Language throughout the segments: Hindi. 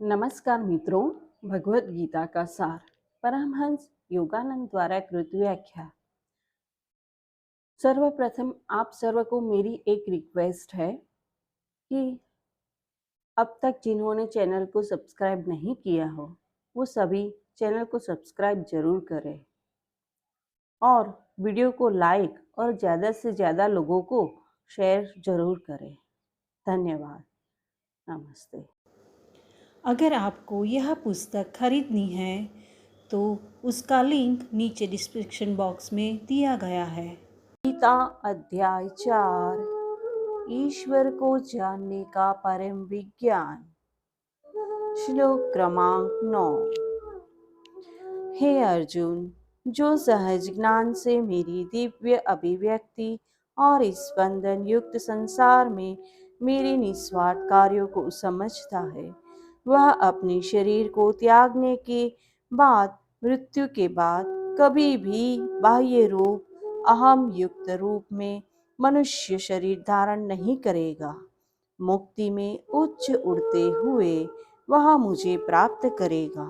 नमस्कार मित्रों, भगवत गीता का सार परमहंस योगानंद द्वारा कृत व्याख्या। सर्वप्रथम आप सर्व को मेरी एक रिक्वेस्ट है कि अब तक जिन्होंने चैनल को सब्सक्राइब नहीं किया हो वो सभी चैनल को सब्सक्राइब जरूर करें और वीडियो को लाइक और ज़्यादा से ज़्यादा लोगों को शेयर जरूर करें। धन्यवाद। नमस्ते। अगर आपको यह पुस्तक खरीदनी है तो उसका लिंक नीचे डिस्क्रिप्शन बॉक्स में दिया गया है। गीता अध्याय 4, ईश्वर को जानने का परम विज्ञान। श्लोक क्रमांक 9। हे अर्जुन, जो सहज ज्ञान से मेरी दिव्य अभिव्यक्ति और इस स्पंदन युक्त संसार में मेरे निस्वार्थ कार्यों को समझता है, वह अपने शरीर को त्यागने के बाद, मृत्यु के बाद कभी भी बाह्य रूप अहम युक्त रूप में मनुष्य शरीर धारण नहीं करेगा। मुक्ति में उच्च उड़ते हुए वह मुझे प्राप्त करेगा।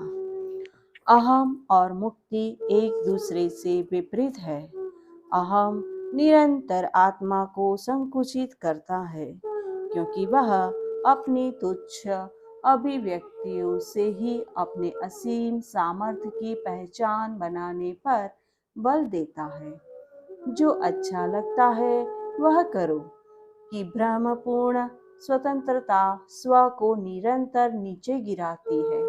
अहम और मुक्ति एक दूसरे से विपरीत है। अहम निरंतर आत्मा को संकुचित करता है, क्योंकि वह अपनी तुच्छ अभिव्यक्तियों से ही अपने असीम सामर्थ्य की पहचान बनाने पर बल देता है। जो अच्छा लगता है वह करो, कि भ्रमपूर्ण स्वतंत्रता स्व को निरंतर नीचे गिराती है,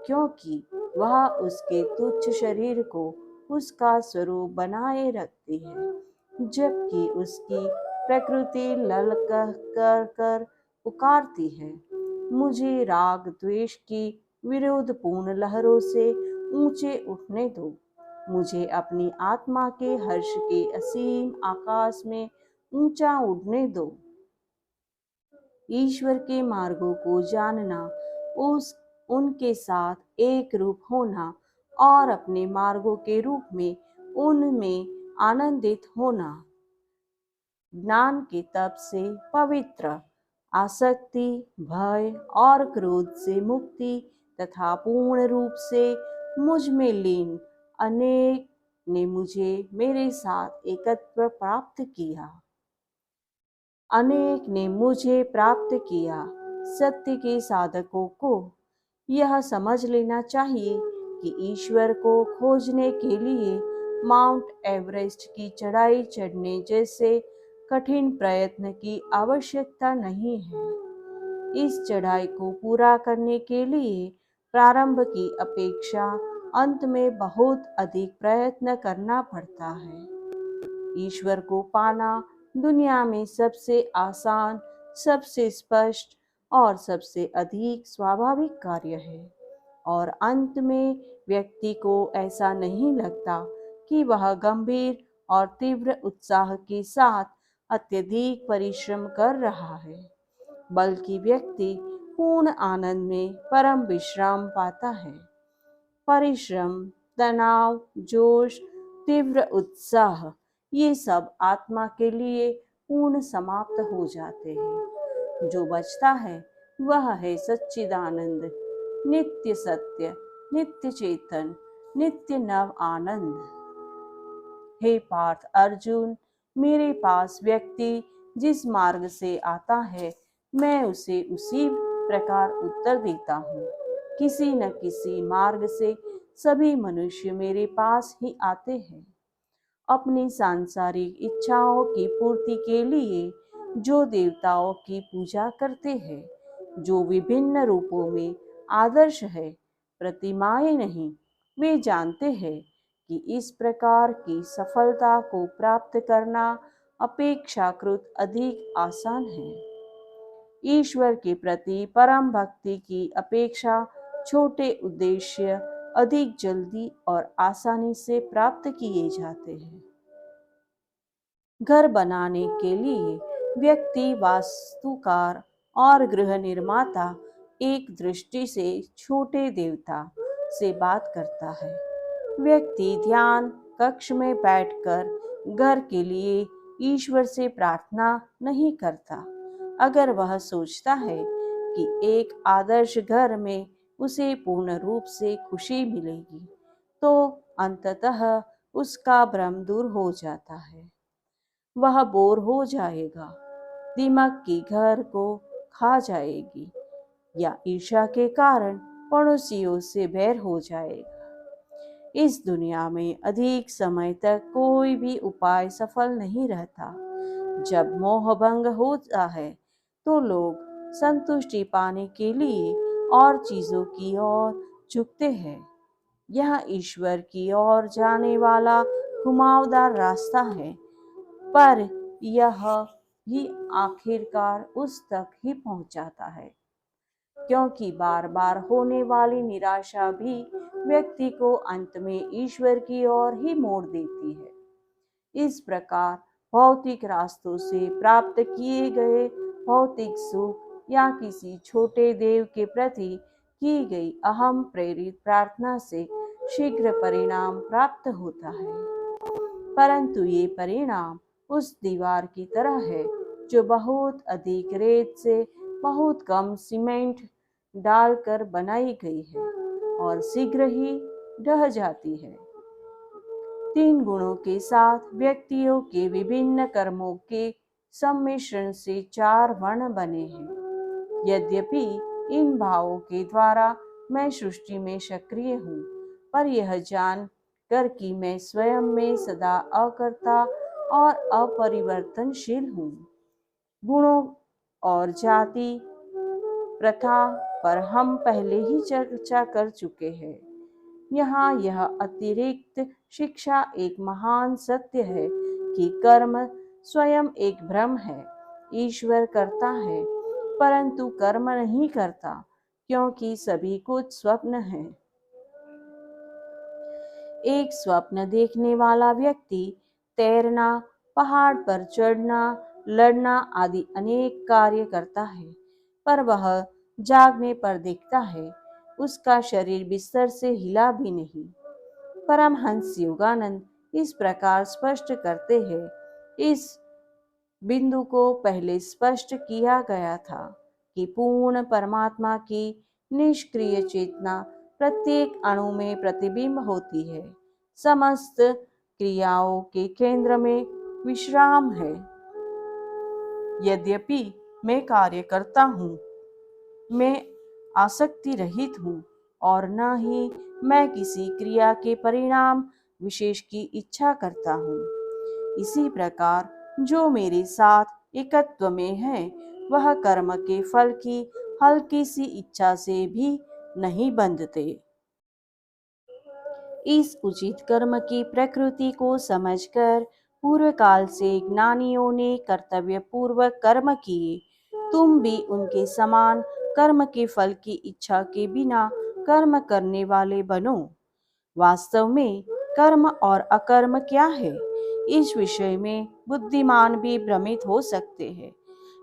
क्योंकि वह उसके तुच्छ शरीर को उसका स्वरूप बनाए रखती है, जबकि उसकी प्रकृति ललक कर कर पुकारती है, मुझे राग द्वेष की विरोध पूर्ण लहरों से ऊंचे उठने दो, मुझे अपनी आत्मा के हर्ष के असीम आकाश में ऊंचा उड़ने दो। ईश्वर के मार्गों को जानना, उनके साथ एक रूप होना और अपने मार्गों के रूप में उनमें आनंदित होना। ज्ञान के तप से पवित्र, आसक्ति, भय और क्रोध से मुक्ति तथा पूर्ण रूप से मुझ में लीन अनेक ने मुझे मेरे साथ एकत्व प्राप्त किया। अनेक ने मुझे प्राप्त किया। सत्य के साधकों को यह समझ लेना चाहिए कि ईश्वर को खोजने के लिए माउंट एवरेस्ट की चढ़ाई चढ़ने जैसे कठिन प्रयत्न की आवश्यकता नहीं है। इस चढ़ाई को पूरा करने के लिए प्रारंभ की अपेक्षा अंत में बहुत अधिक प्रयत्न करना पड़ता है। ईश्वर को पाना दुनिया में सबसे आसान, सबसे स्पष्ट और सबसे अधिक स्वाभाविक कार्य है, और अंत में व्यक्ति को ऐसा नहीं लगता कि वह गंभीर और तीव्र उत्साह के साथ अत्यधिक परिश्रम कर रहा है, बल्कि व्यक्ति पूर्ण आनंद में परम विश्राम पाता है। परिश्रम, तनाव, जोश, तीव्र उत्साह, ये सब आत्मा के लिए पूर्ण समाप्त हो जाते हैं। जो बचता है वह है सच्चिदानंद, नित्य सत्य, नित्य चेतन, नित्य नव आनंद। हे पार्थ अर्जुन, मेरे पास व्यक्ति जिस मार्ग से आता है, मैं उसे उसी प्रकार उत्तर देता हूँ। किसी न किसी मार्ग से सभी मनुष्य मेरे पास ही आते हैं। अपनी सांसारिक इच्छाओं की पूर्ति के लिए जो देवताओं की पूजा करते हैं, जो विभिन्न रूपों में आदर्श है, प्रतिमाएं नहीं, वे जानते हैं कि इस प्रकार की सफलता को प्राप्त करना अपेक्षाकृत अधिक आसान है। ईश्वर के प्रति परम भक्ति की अपेक्षा छोटे उद्देश्य अधिक जल्दी और आसानी से प्राप्त किए जाते हैं। घर बनाने के लिए व्यक्ति वास्तुकार और गृह निर्माता एक दृष्टि से छोटे देवता से बात करता है। व्यक्ति ध्यान कक्ष में बैठकर घर के लिए ईश्वर से प्रार्थना नहीं करता। अगर वह सोचता है कि एक आदर्श घर में उसे पूर्ण रूप से खुशी मिलेगी, तो अंततः उसका भ्रम दूर हो जाता है। वह बोर हो जाएगा, दिमाग की घर को खा जाएगी या ईर्ष्या के कारण पड़ोसियों से बैर हो जाएगा। इस दुनिया में अधिक समय तक कोई भी उपाय सफल नहीं रहता। जब मोह भंग होता है तो लोग संतुष्टि पाने के लिए और चीजों की ओर झुकते हैं। यह ईश्वर की ओर जाने वाला घुमावदार रास्ता है, पर यह भी आखिरकार उस तक ही पहुंचाता है, क्योंकि बार बार होने वाली निराशा भी व्यक्ति को अंत में ईश्वर की ओर ही मोड़ देती है। इस प्रकार भौतिक रास्तों से प्राप्त किए गए भौतिक सुख या किसी छोटे देव के प्रति की गई अहम प्रेरित प्रार्थना से शीघ्र परिणाम प्राप्त होता है, परंतु ये परिणाम उस दीवार की तरह है जो बहुत अधिक रेत से बहुत कम सीमेंट डालकर बनाई गई है और शीघ्र ही ढह जाती है। 3 गुणों के साथ व्यक्तियों के विभिन्न कर्मों के सम्मिश्रण से 4 वर्ण बने हैं। यद्यपि इन भावों के द्वारा मैं सृष्टि में सक्रिय हूँ, पर यह जान कर कि मैं स्वयं में सदा अकर्ता और अपरिवर्तनशील हूँ। गुणों और जाति प्रथा पर हम पहले ही चर्चा कर चुके हैं। यहाँ यह अतिरिक्त शिक्षा एक महान सत्य है कि कर्म स्वयं एक भ्रम है। ईश्वर करता है, परंतु कर्म नहीं करता, क्योंकि सभी कुछ स्वप्न है। एक स्वप्न देखने वाला व्यक्ति तैरना, पहाड़ पर चढ़ना, लड़ना आदि अनेक कार्य करता है, पर वह जागने पर देखता है उसका शरीर बिस्तर से हिला भी नहीं। परमहंस योगानंद इस प्रकार स्पष्ट करते हैं। इस बिंदु को पहले स्पष्ट किया गया था कि पूर्ण परमात्मा की निष्क्रिय चेतना प्रत्येक अणु में प्रतिबिंब होती है। समस्त क्रियाओं के केंद्र में विश्राम है। यद्यपि मैं कार्य करता हूँ, मैं आसक्ति रहित हूँ और न ही मैं किसी क्रिया के परिणाम विशेष की इच्छा करता हूँ। इसी प्रकार जो मेरे साथ एकत्व में है, वह कर्म के फल की हल्की सी इच्छा से भी नहीं बंधते। इस उचित कर्म की प्रकृति को समझकर पूर्व काल से ज्ञानियों ने कर्तव्य पूर्वक कर्म किए। तुम भी उनके समान कर्म के फल की इच्छा के बिना कर्म करने वाले बनो। वास्तव में कर्म और अकर्म क्या है, इस विषय में बुद्धिमान भी भ्रमित हो सकते हैं।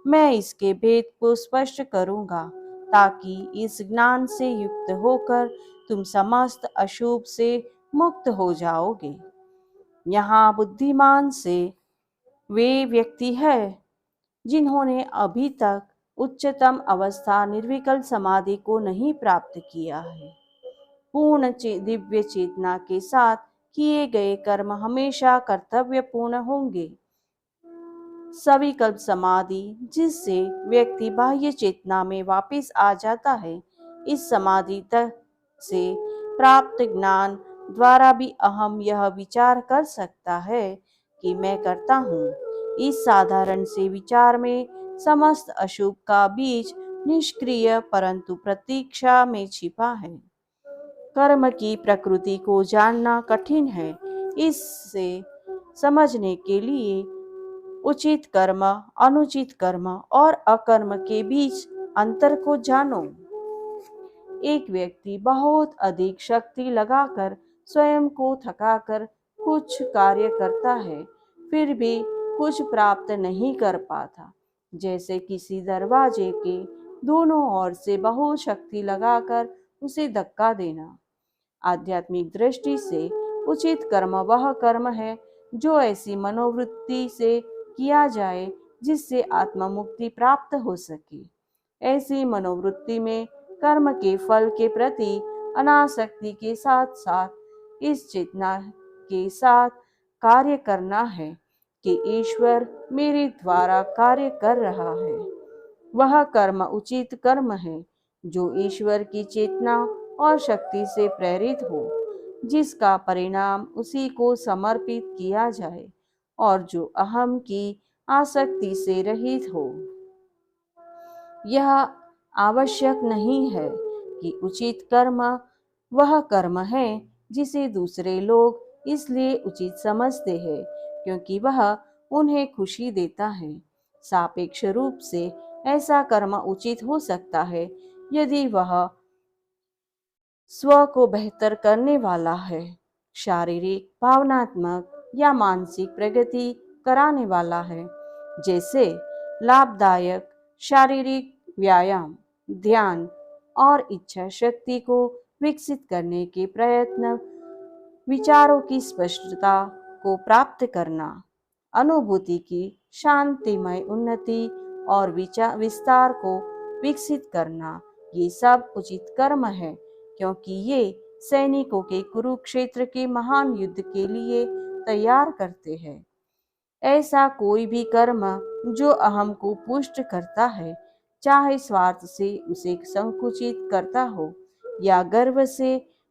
मैं इसके भेद को स्पष्ट करूंगा, ताकि इस ज्ञान से युक्त होकर तुम समस्त अशुभ से मुक्त हो जाओगे। यहाँ बुद्धिमान से वे व्यक्ति है जिन्होंने अभी तक उच्चतम अवस्था निर्विकल्प समाधि को नहीं प्राप्त किया है। पूर्ण दिव्य चेतना के साथ किए गए कर्म हमेशा कर्तव्यपूर्ण होंगे। सविकल्प समाधि, जिससे व्यक्ति बाह्य चेतना में वापस आ जाता है, इस समाधि तक से प्राप्त ज्ञान द्वारा भी अहम यह विचार कर सकता है कि मैं करता हूँ। इस साधारण से विचार में समस्त अशुभ का बीज निष्क्रिय परंतु प्रतीक्षा में छिपा है। कर्म की प्रकृति को जानना कठिन है। इससे समझने के लिए उचित कर्म, अनुचित कर्म और अकर्म के बीच अंतर को जानो। एक व्यक्ति बहुत अधिक शक्ति लगाकर स्वयं को थकाकर कुछ कार्य करता है, फिर भी कुछ प्राप्त नहीं कर पाता। जैसे किसी दरवाजे के दोनों ओर से बहुत शक्ति लगाकर उसे धक्का देना। आध्यात्मिक दृष्टि से उचित कर्म वह कर्म है जो ऐसी मनोवृत्ति से किया जाए जिससे आत्म मुक्ति प्राप्त हो सके। ऐसी मनोवृत्ति में कर्म के फल के प्रति अनासक्ति के साथ साथ इस चेतना के साथ कार्य करना है कि ईश्वर मेरे द्वारा कार्य कर रहा है। वह कर्म उचित कर्म है जो ईश्वर की चेतना और शक्ति से प्रेरित हो, जिसका परिणाम उसी को समर्पित किया जाए और जो अहम की आसक्ति से रहित हो। यह आवश्यक नहीं है कि उचित कर्म वह कर्म है जिसे दूसरे लोग इसलिए उचित समझते हैं क्योंकि वह उन्हें खुशी देता है। सापेक्ष रूप से ऐसा कर्म उचित हो सकता है यदि वह स्व को बेहतर करने वाला है, शारीरिक, भावनात्मक या मानसिक प्रगति कराने वाला है, जैसे लाभदायक शारीरिक व्यायाम, ध्यान और इच्छा शक्ति को विकसित करने के प्रयत्न, विचारों की स्पष्टता को प्राप्त करना, अनुभूति की शांतिमय उन्नति और विस्तार को विकसित करना, ये सब उचित कर्म है क्योंकि ये सैनिकों के कुरुक्षेत्र के महान युद्ध के लिए तैयार करते हैं। ऐसा कोई भी कर्म जो अहम को पुष्ट करता है, चाहे स्वार्थ से उसे संकुचित करता हो या गर्व से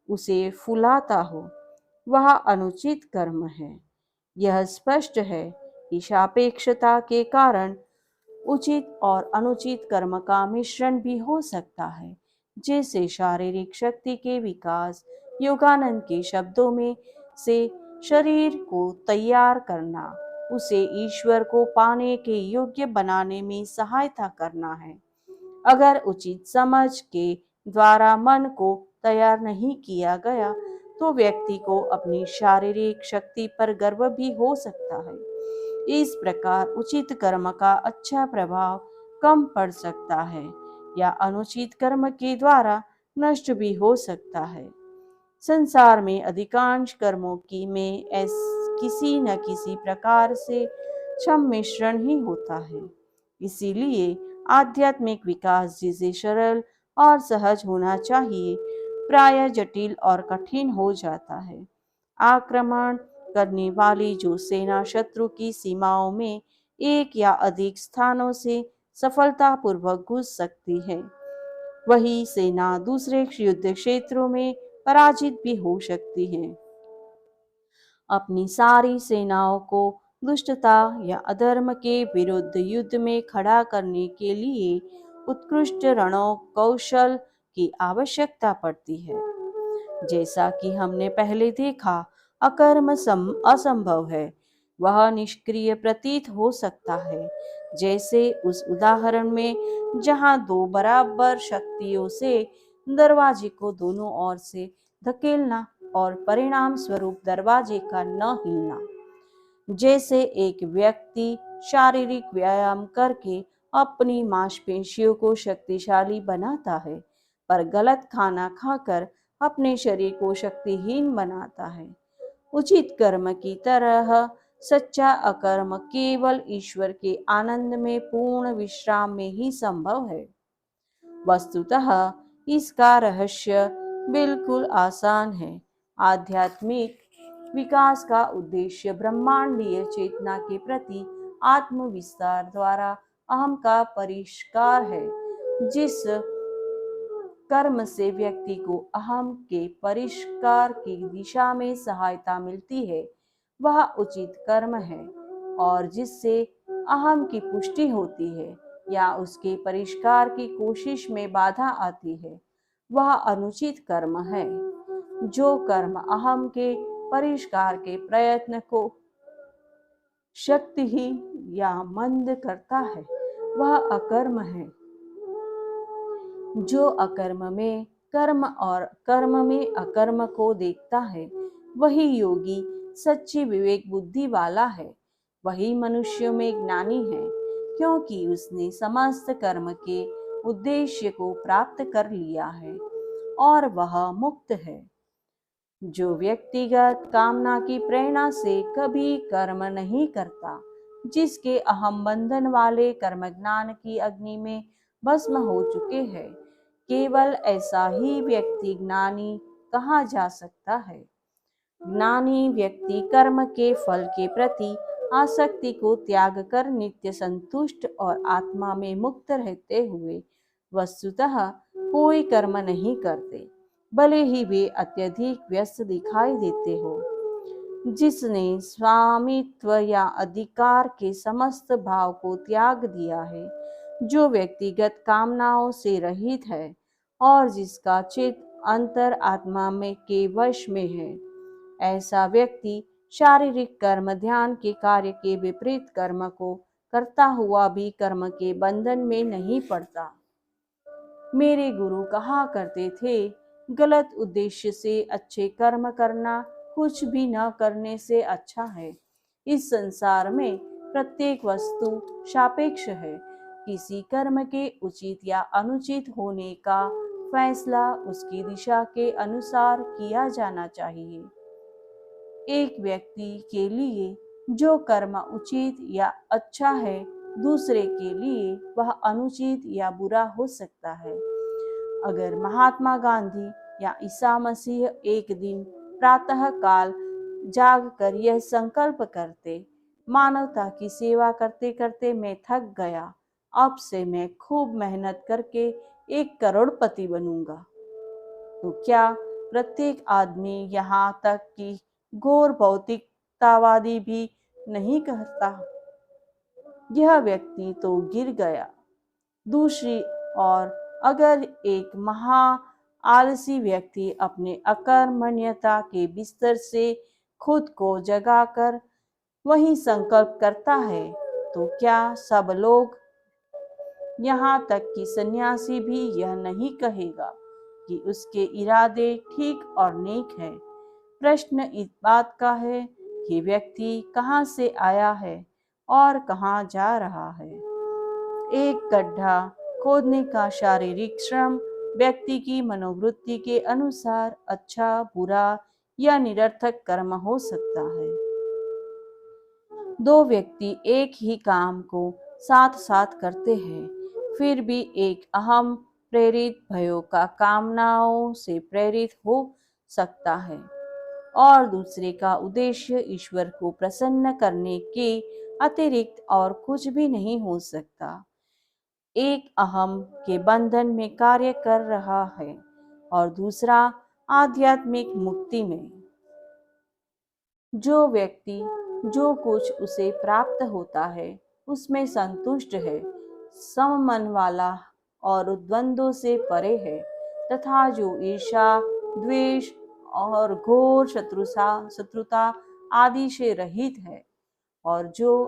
उसे फुलाता हो, वह अनुचित कर्म है। यह स्पष्ट है कि सापेक्षता के कारण उचित और अनुचित कर्म का मिश्रण भी हो सकता है, जैसे शारीरिक शक्ति के विकास, योगानंद के शब्दों में से शरीर को तैयार करना, उसे ईश्वर को पाने के योग्य बनाने में सहायता करना है। अगर उचित समझ के द्वारा मन को तैयार नहीं किया गया तो व्यक्ति को अपनी शारीरिक शक्ति पर गर्व भी हो सकता है। इस प्रकार उचित कर्म का अच्छा प्रभाव कम पड़ सकता है या अनुचित कर्म के द्वारा नष्ट भी हो सकता है। संसार में अधिकांश कर्मों की में किसी न किसी प्रकार से सम्मिश्रण ही होता है। इसीलिए आध्यात्मिक विकास जिसे सरल और सहज होना चाहिए, प्राय जटिल और कठिन हो जाता है। आक्रमण करने वाली जो सेना शत्रु की सीमाओं में एक या अधिक स्थानों से सफलतापूर्वक घुस सकती है, वही सेना दूसरे युद्ध क्षेत्रों में पराजित भी हो सकती है। अपनी सारी सेनाओं को दुष्टता या अधर्म के विरुद्ध युद्ध में खड़ा करने के लिए उत्कृष्ट रणों कौशल की आवश्यकता पड़ती है। जैसा कि हमने पहले देखा, अकर्म असंभव है, वह निष्क्रिय प्रतीत हो सकता है, जैसे उस उदाहरण में जहां दो बराबर शक्तियों से दरवाजे को दोनों ओर से धकेलना और परिणाम स्वरूप दरवाजे का न हिलना। जैसे एक व्यक्ति शारीरिक व्यायाम करके अपनी मांसपेशियों को शक्तिशाली बनाता है, पर गलत खाना खाकर अपने शरीर को शक्तिहीन बनाता है। उचित कर्म की तरह सच्चा अकर्म केवल ईश्वर के आनंद में पूर्ण विश्राम में ही संभव है। वस्तुतः इसका रहस्य बिल्कुल आसान है। आध्यात्मिक विकास का उद्देश्य ब्रह्मांडीय चेतना के प्रति आत्मविस्तार द्वारा अहम का परिष्कार है। जिस कर्म से व्यक्ति को अहम के परिष्कार की दिशा में सहायता मिलती है, वह उचित कर्म है, और जिससे अहम की पुष्टि होती है या उसके परिष्कार की कोशिश में बाधा आती है, वह अनुचित कर्म है। जो कर्म अहम के परिष्कार के प्रयत्न को शक्तिहीन या मंद करता है, वह अकर्म है। जो अकर्म में कर्म और कर्म में अकर्म को देखता है, वही योगी सच्ची विवेक बुद्धि वाला है। वही मनुष्यों में ज्ञानी है, क्योंकि उसने समस्त कर्म के उद्देश्य को प्राप्त कर लिया है और वह मुक्त है। जो व्यक्तिगत कामना की प्रेरणा से कभी कर्म नहीं करता, जिसके अहम बंधन वाले कर्म ज्ञान की अग्नि में भस्म हो चुके हैं, केवल ऐसा ही व्यक्ति ज्ञानी कहा जा सकता है। ज्ञानी व्यक्ति कर्म के फल के प्रति आसक्ति को त्याग कर नित्य संतुष्ट और आत्मा में मुक्त रहते हुए वस्तुतः कोई कर्म नहीं करते, भले ही वे अत्यधिक व्यस्त दिखाई देते हो। जिसने स्वामित्व या अधिकार के समस्त भाव को त्याग दिया है, जो व्यक्तिगत कामनाओं से रहित है और जिसका चित्त अंतर आत्मा में के वश में है, ऐसा व्यक्ति शारीरिक कर्म ध्यान के कार्य के विपरीत कर्म को करता हुआ भी कर्म के बंधन में नहीं पड़ता। मेरे गुरु कहा करते थे, गलत उद्देश्य से अच्छे कर्म करना कुछ भी न करने से अच्छा है। इस संसार में प्रत्येक वस्तु सापेक्ष है। किसी कर्म के उचित या अनुचित होने का फैसला उसकी दिशा के अनुसार किया जाना चाहिए। एक व्यक्ति के लिए जो कर्म उचित या अच्छा है, दूसरे के लिए वह अनुचित या बुरा हो सकता है। अगर महात्मा गांधी या ईसा मसीह एक दिन प्रातः काल जाग कर यह संकल्प करते, मानवता की सेवा करते करते मैं थक गया, अब से मैं खूब मेहनत करके 1 करोड़पति बनूंगा, तो क्या प्रत्येक आदमी, यहाँ तक कि घोर भौतिकतावादी भी नहीं कहता, यह व्यक्ति तो गिर गया। दूसरी ओर अगर एक महा आलसी व्यक्ति अपने अकर्मण्यता के बिस्तर से खुद को जगाकर वही संकल्प करता है, तो क्या सब लोग, यहाँ तक कि सन्यासी भी यह नहीं कहेगा कि उसके इरादे ठीक और नेक है। प्रश्न इस बात का है कि व्यक्ति कहाँ से आया है और कहाँ जा रहा है। एक गड्ढा खोदने का शारीरिक श्रम व्यक्ति की मनोवृत्ति के अनुसार अच्छा, बुरा या निरर्थक कर्म हो सकता है। दो व्यक्ति एक ही काम को साथ साथ करते हैं, फिर भी एक अहम प्रेरित भयों का कामनाओं से प्रेरित हो सकता है और दूसरे का उद्देश्य ईश्वर को प्रसन्न करने के अतिरिक्त और कुछ भी नहीं हो सकता। एक अहम के बंधन में कार्य कर रहा है और दूसरा आध्यात्मिक मुक्ति में। जो व्यक्ति जो कुछ उसे प्राप्त होता है उसमें संतुष्ट है, सममन वाला और द्वंद्वों से परे है, तथा जो ईर्ष्या, द्वेष और घोर शत्रुता आदि से रहित है और जो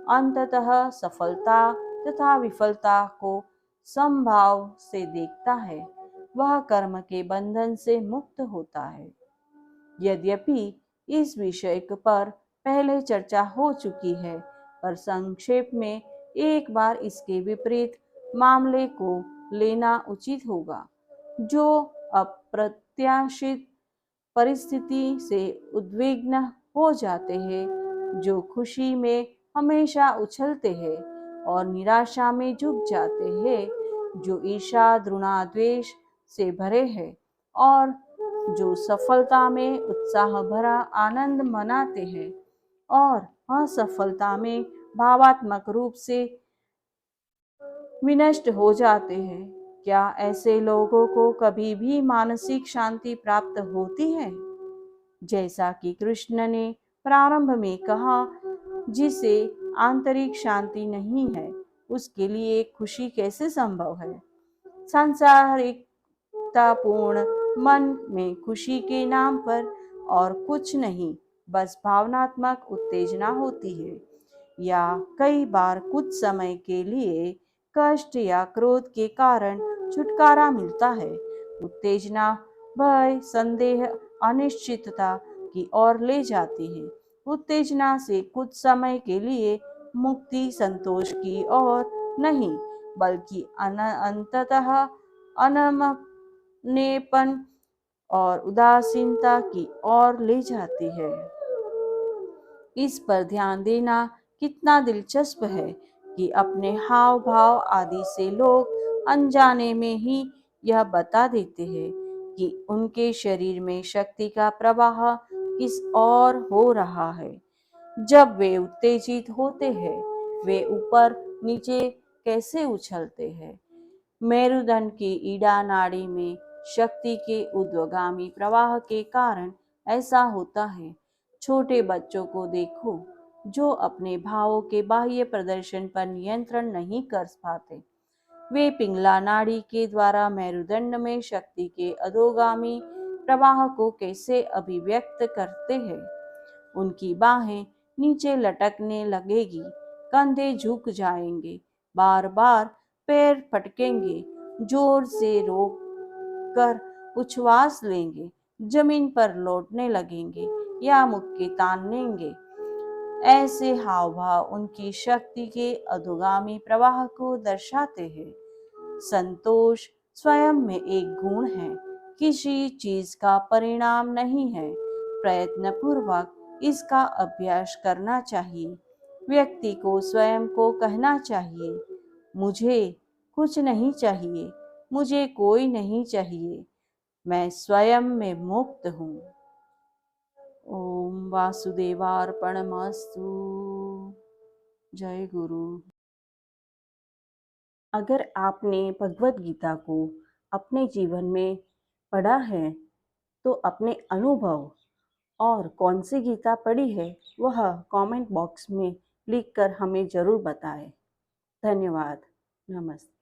अंततः सफलता तथा विफलता को समभाव से देखता है, वह कर्म के बंधन से मुक्त होता है। यद्यपि इस विषय पर पहले चर्चा हो चुकी है, पर संक्षेप में एक बार इसके विपरीत मामले को लेना उचित होगा। जो अप्रत्याशित परिस्थिति से उद्विग्न हो जाते हैं, जो खुशी में हमेशा उछलते हैं और निराशा में झुक जाते हैं, जो ईर्ष्या, घृणा, द्वेष से भरे हैं और जो सफलता में उत्साह भरा आनंद मनाते हैं और असफलता में भावात्मक रूप से विनष्ट हो जाते हैं, क्या ऐसे लोगों को कभी भी मानसिक शांति प्राप्त होती है? जैसा कि कृष्ण ने प्रारंभ में कहा, जिसे आंतरिक शांति नहीं है उसके लिए खुशी कैसे संभव है? सांसारिकतापूर्ण मन में खुशी के नाम पर और कुछ नहीं, बस भावनात्मक उत्तेजना होती है या कई बार कुछ समय के लिए कष्ट या क्रोध के कारण छुटकारा मिलता है। उत्तेजना भय, संदेह, अनिश्चितता की ओर ले जाती है। उत्तेजना से कुछ समय के लिए मुक्ति संतोष की ओर नहीं, बल्कि अंततः अनमनेपन और उदासीनता की ओर ले जाती है। इस पर ध्यान देना कितना दिलचस्प है कि अपने हाव भाव आदि से लोग अनजाने में ही यह बता देते हैं कि उनके शरीर में शक्ति का प्रवाह किस और हो रहा है। जब वे उत्तेजित होते हैं, वे ऊपर नीचे कैसे उछलते हैं। मेरुदंड की ईड़ा नाड़ी में शक्ति के ऊर्ध्वगामी प्रवाह के कारण ऐसा होता है। छोटे बच्चों को देखो जो अपने भावों के बाह्य प्रदर्शन पर नियंत्रण नहीं कर पाते। वे पिंगला नाड़ी के द्वारा मेरुदंड में शक्ति के अधोगामी प्रवाह को कैसे अभिव्यक्त करते हैं। उनकी बाहें नीचे लटकने लगेगी, कंधे झुक जाएंगे, बार बार पैर पटकेंगे, जोर से रोक कर उच्छ्वास लेंगे, जमीन पर लौटने लगेंगे या मुक्के तानेंगे। ऐसे हाव भाव उनकी शक्ति के अधोगामी प्रवाह को दर्शाते हैं। संतोष स्वयं में एक गुण है, किसी चीज का परिणाम नहीं है। प्रयत्नपूर्वक इसका अभ्यास करना चाहिए। व्यक्ति को स्वयं को कहना चाहिए, मुझे कुछ नहीं चाहिए, मुझे कोई नहीं चाहिए, मैं स्वयं में मुक्त हूँ। ओम वासुदेवार्पणमस्तु। जय गुरु। अगर आपने भगवत गीता को अपने जीवन में पढ़ा है तो अपने अनुभव और कौन सी गीता पढ़ी है वह कमेंट बॉक्स में लिखकर हमें ज़रूर बताएं। धन्यवाद। नमस्ते।